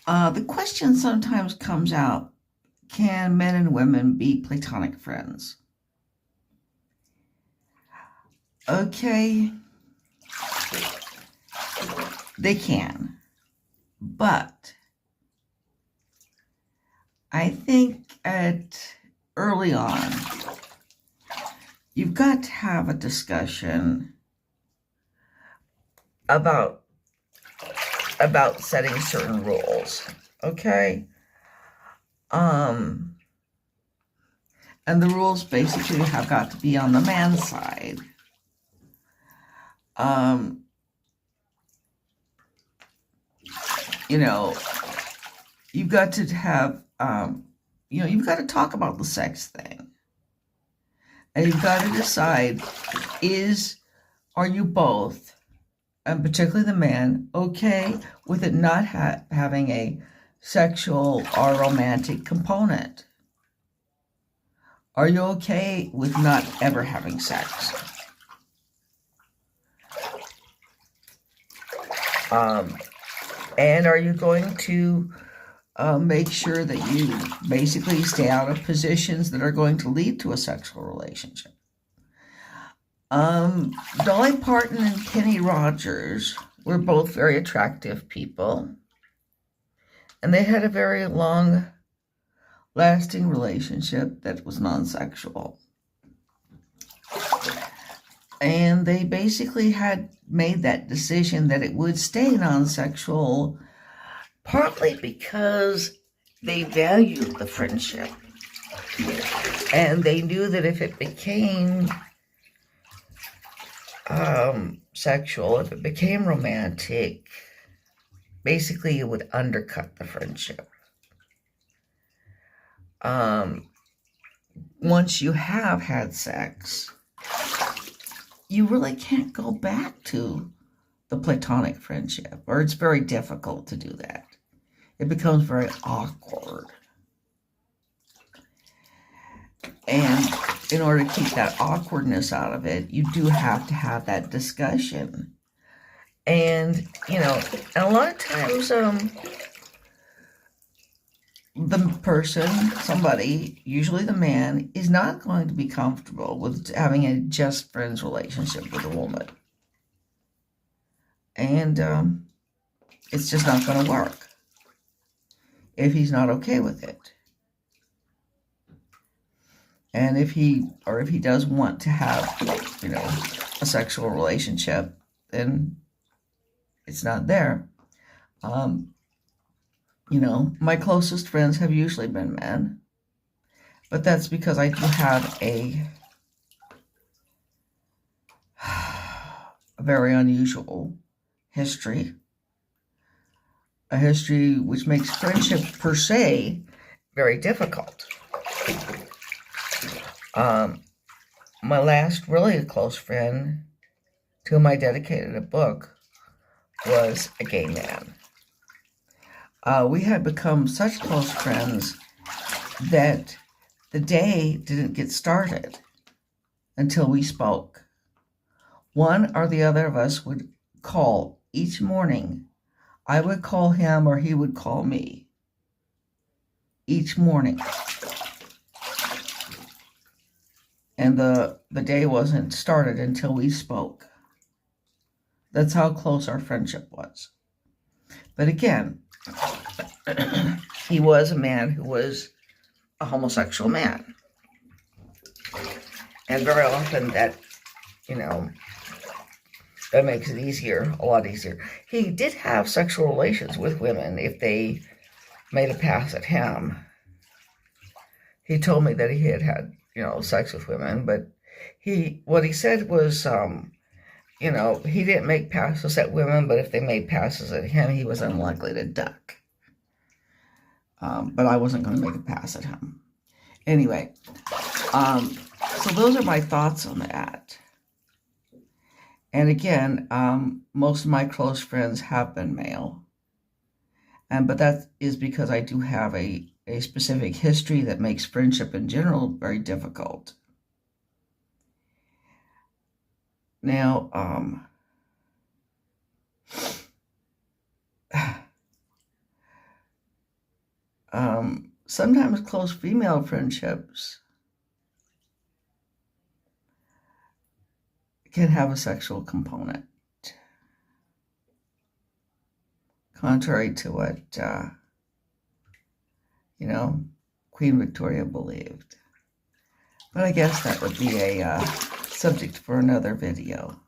The question sometimes comes out, can men and women be platonic friends? Okay, they can. But I think at early on, you've got to have a discussion about setting certain rules. Okay? Um and the rules basically have got to be on the man's side. Um you know, you've got to have you've got to talk about the sex thing. And you've got to decide, are you both, and particularly the man, okay with it not having a sexual or romantic component? Are you okay with not ever having sex? And are you going to make sure that you basically stay out of positions that are going to lead to a sexual relationship? Dolly Parton and Kenny Rogers were both very attractive people, and they had a very long lasting relationship that was non-sexual. And they basically had made that decision that it would stay non-sexual, partly because they valued the friendship. And they knew that if it became sexual, if it became romantic, basically it would undercut the friendship. Once you have had sex, you really can't go back to the platonic friendship, or it's very difficult to do that. It becomes very awkward. And in order to keep that awkwardness out of it, you do have to have that discussion. And, and a lot of times, the person, somebody, usually the man, is not going to be comfortable with having a just friends relationship with a woman. And it's just not going to work if he's not okay with it. And if he does want to have, a sexual relationship, then it's not there. My closest friends have usually been men, but that's because I do have a very unusual history, a history which makes friendship per se very difficult. My last really close friend, to whom I dedicated a book, was a gay man. We had become such close friends that the day didn't get started until we spoke. One or the other of us would call each morning. I would call him or he would call me each morning. And the day wasn't started until we spoke. That's how close our friendship was. But again, he was a man who was a homosexual man. And very often that makes it easier, a lot easier. He did have sexual relations with women if they made a pass at him. He told me that he had sex with women, but what he said was, he didn't make passes at women, but if they made passes at him, he was unlikely to duck. But I wasn't going to make a pass at him. Anyway, so those are my thoughts on that. And again, most of my close friends have been male. But that is because I do have a specific history that makes friendship in general very difficult. Now, Sometimes close female friendships can have a sexual component, contrary to what, Queen Victoria believed. But I guess that would be a subject for another video.